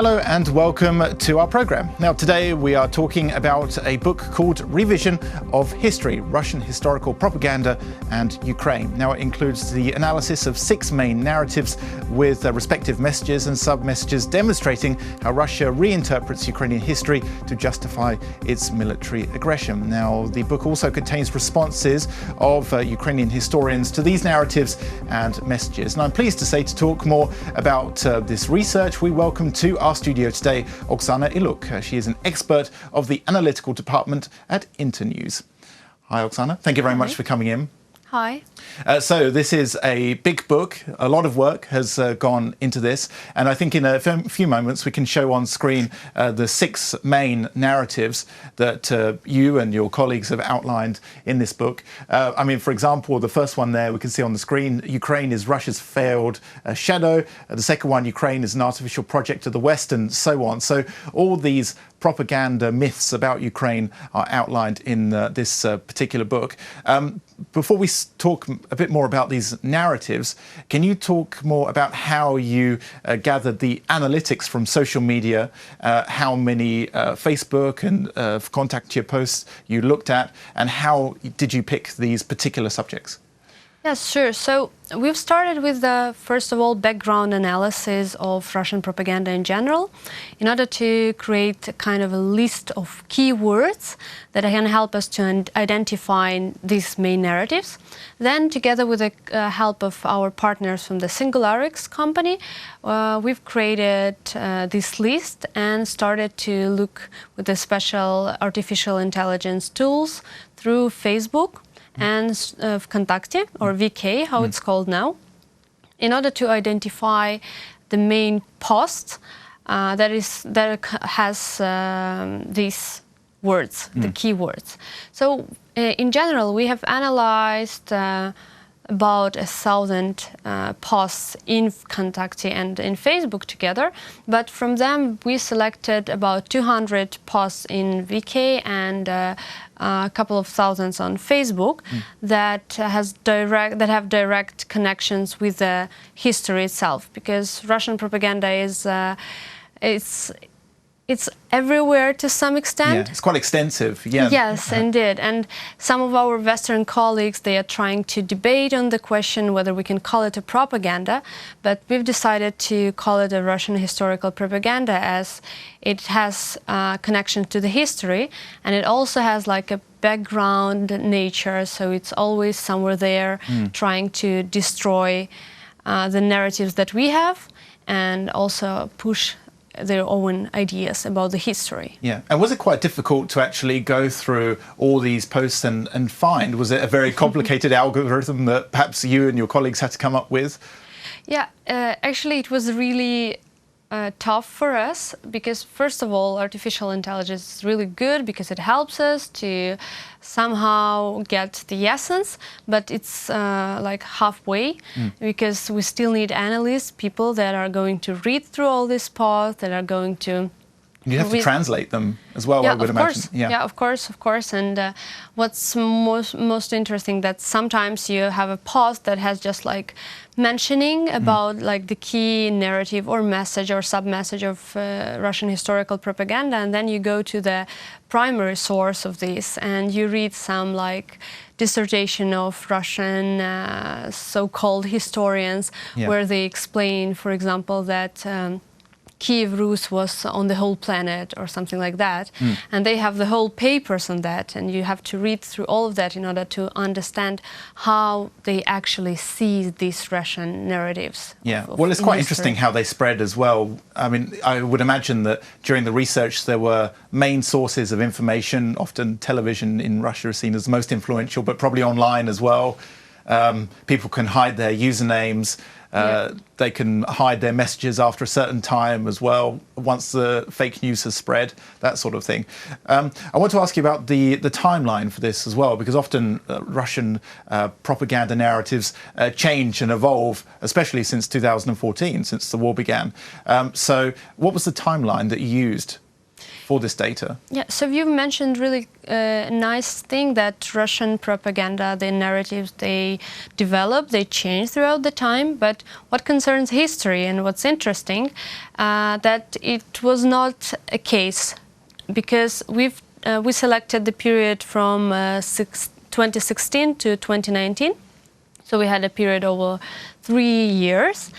Hello and welcome to our programme. Now today we are talking about a book called Revision of History, Russian Historical Propaganda and Ukraine. Now it includes the analysis of 6 main narratives with respective messages and sub-messages demonstrating how Russia reinterprets Ukrainian history to justify its military aggression. Now the book also contains responses of Ukrainian historians to these narratives and messages. And I'm pleased to say, to talk more about this research, we welcome to our studio today Oksana Iliuk. She is an expert of the analytical department at Internews. Hi Oksana, thank you very much for coming in. Hi. So this is a big book. A lot of work has gone into this, and I think in a few moments we can show on screen the 6 main narratives that you and your colleagues have outlined in this book. I mean, for example, the first one there we can see on the screen, Ukraine is Russia's failed shadow. The second one, Ukraine is an artificial project of the West, and so on. So all these propaganda myths about Ukraine are outlined in this particular book. Before we talk a bit more about these narratives, can you talk more about how you gathered the analytics from social media, how many Facebook and contact your posts you looked at, and how did you pick these particular subjects? Yes, sure. So we've started with the, first of all, background analysis of Russian propaganda in general, in order to create a kind of a list of keywords that can help us to identify these main narratives. Then, together with the help of our partners from the Singularix company, we've created this list and started to look with the special artificial intelligence tools through Facebook and Vkontakte, or VK, how it's called now, in order to identify the main post that has these words, the keywords. So in general, we have analyzed about 1,000 posts in Vkontakte and in Facebook together, but from them we selected about 200 posts in VK and a couple of thousands on Facebook that have direct connections with the history itself, because Russian propaganda is it's everywhere to some extent. Yeah, it's quite extensive. Yeah. Yes, indeed. And some of our Western colleagues, they are trying to debate on the question whether we can call it a propaganda, but we've decided to call it a Russian historical propaganda, as it has connection to the history, and it also has like a background nature, so it's always somewhere there trying to destroy the narratives that we have and also push their own ideas about the history. Yeah, and was it quite difficult to actually go through all these posts and find? Was it a very complicated algorithm that perhaps you and your colleagues had to come up with? Yeah, actually it was really tough for us, because first of all, artificial intelligence is really good because it helps us to somehow get the essence, but it's like halfway, because we still need analysts, people that are going to read through all these posts, that are going to... You have to translate them as well, I would imagine. Yeah, of course. And what's most interesting, that sometimes you have a post that has just like mentioning about like the key narrative or message or sub-message of Russian historical propaganda, and then you go to the primary source of this and you read some like dissertation of Russian so-called historians where they explain, for example, that Kiev Rus was on the whole planet or something like that, and they have the whole papers on that, and you have to read through all of that in order to understand how they actually see these Russian narratives. Yeah, well, it's quite interesting how they spread as well. I mean, I would imagine that during the research there were main sources of information. Often television in Russia is seen as the most influential, but probably online as well. People can hide their usernames. They can hide their messages after a certain time as well, once the fake news has spread, that sort of thing. I want to ask you about the timeline for this as well, because often Russian propaganda narratives change and evolve, especially since 2014, since the war began. So what was the timeline that you used? for this data. Yeah, so you mentioned really a nice thing that Russian propaganda, the narratives they develop, they change throughout the time. But what concerns history and what's interesting, that it was not a case, because we selected the period from 2016 to 2019. So we had a period over 3 years.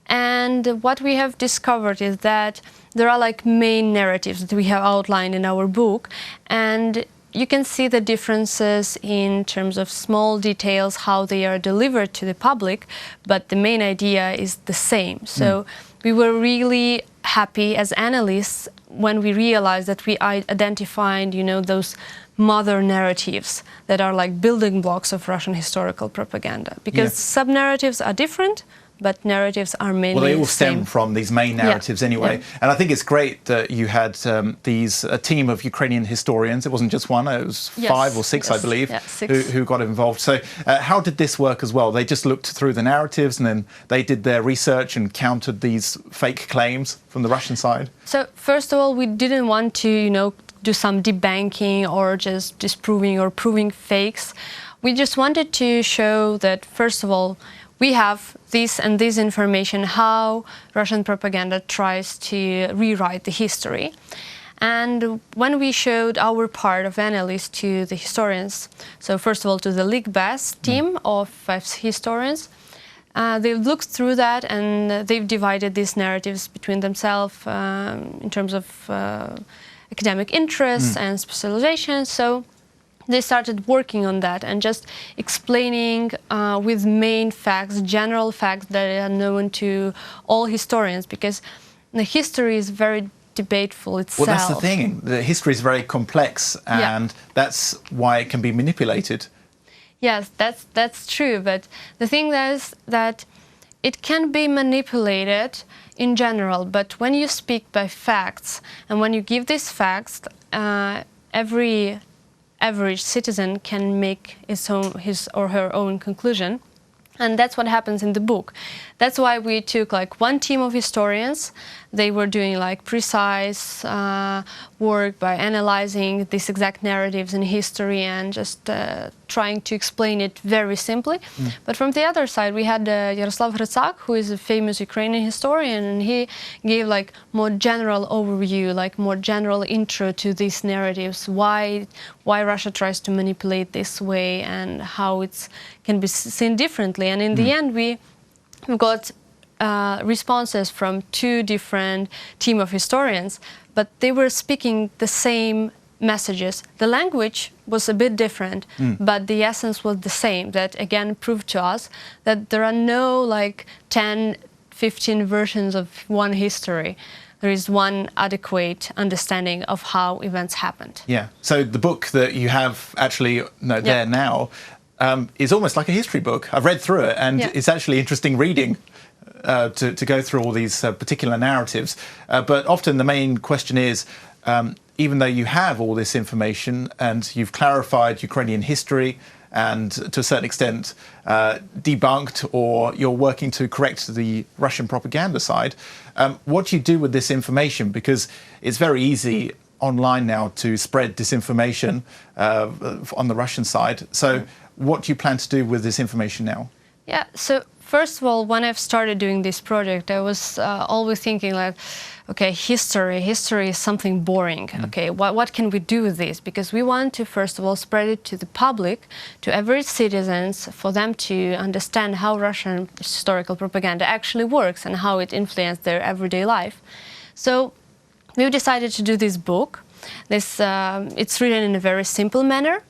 And what we have discovered is that there are like main narratives that we have outlined in our book, and you can see the differences in terms of small details, how they are delivered to the public, but the main idea is the same. So we were really happy as analysts when we realized that we identified, those mother narratives that are like building blocks of Russian historical propaganda, because sub-narratives are different, but narratives are mainly well, they all same. stem from these main narratives anyway. Yeah. And I think it's great that you had a team of Ukrainian historians. It wasn't just one, it was 5 or 6, I believe, 6. Who got involved. So how did this work as well? They just looked through the narratives and then they did their research and countered these fake claims from the Russian side? So first of all, we didn't want to, do some debunking or just disproving or proving fakes. We just wanted to show that, first of all, we have this and this information, how Russian propaganda tries to rewrite the history. And when we showed our part of analysis to the historians, so first of all to the Ligbas team of 5 historians, they've looked through that and they've divided these narratives between themselves in terms of academic interests and specialization. So they started working on that and just explaining with main facts, general facts that are known to all historians, because the history is very debateful itself. Well, that's the thing. The history is very complex, and that's why it can be manipulated. Yes, that's true. But the thing is that it can be manipulated in general, but when you speak by facts and when you give these facts, every average citizen can make his or her own conclusion. And that's what happens in the book. That's why we took like one team of historians. They were doing like precise work by analyzing these exact narratives in history and just trying to explain it very simply. But from the other side, we had Yaroslav Hrycak, who is a famous Ukrainian historian, and he gave like more general overview, like more general intro to these narratives, why Russia tries to manipulate this way and how it can be seen differently. And in the end, we got responses from 2 different team of historians, but they were speaking the same messages. The language was a bit different, but the essence was the same. That again proved to us that there are no like 10, 15 versions of one history. There is one adequate understanding of how events happened. Yeah. So the book that you have actually there now is almost like a history book. I've read through it, and it's actually interesting reading to go through all these particular narratives. But often the main question is, even though you have all this information and you've clarified Ukrainian history and to a certain extent debunked, or you're working to correct the Russian propaganda side, what do you do with this information? Because it's very easy online now to spread disinformation on the Russian side. So what do you plan to do with this information now? Yeah, so first of all, when I've started doing this project, I was always thinking like, okay, history is something boring. Okay, what can we do with this? Because we want to, first of all, spread it to the public, to average citizens, for them to understand how Russian historical propaganda actually works and how it influenced their everyday life. So we've decided to do this book. It's written in a very simple manner.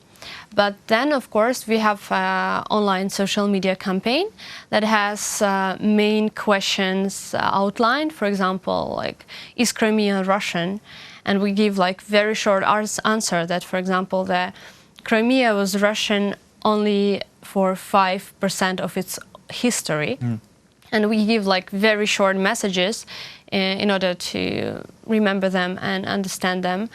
But then, of course, we have an online social media campaign that has main questions outlined. For example, like, is Crimea Russian? And we give like very short answer that, for example, the Crimea was Russian only for 5% of its history. And we give like very short messages in order to remember them and understand them.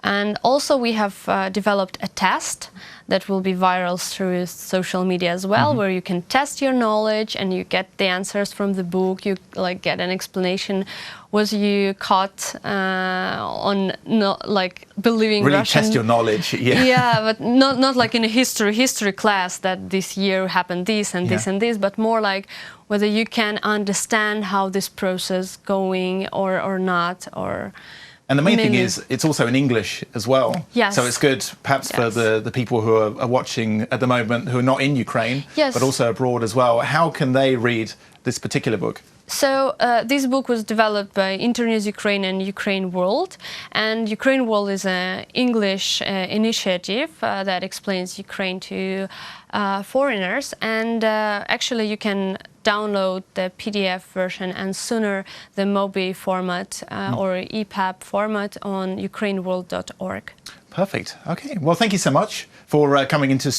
And also we have developed a test that will be viral through social media as well, where you can test your knowledge and you get the answers from the book. You like get an explanation. Was you caught on not like believing really Russian? Test your knowledge, yeah. Yeah, but not like in a history class that this year happened this and this and this, but more like whether you can understand how this process going or not, or. And the main thing is, it's also in English as well. Yes. So it's good, perhaps, for the people who are watching at the moment who are not in Ukraine, but also abroad as well. How can they read this particular book? So this book was developed by Internews Ukraine and Ukraine World. And Ukraine World is an English initiative that explains Ukraine to foreigners. And actually you can download the PDF version and sooner the MOBI format or EPUB format on ukraineworld.org. Perfect. Okay. Well, thank you so much for coming into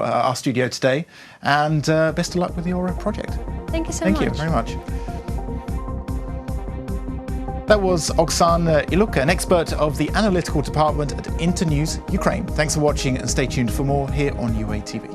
our studio today, and best of luck with your project. Thank you so much. Thank you very much. That was Oksana Iliuk, an expert of the analytical department at Internews Ukraine. Thanks for watching, and stay tuned for more here on UATV.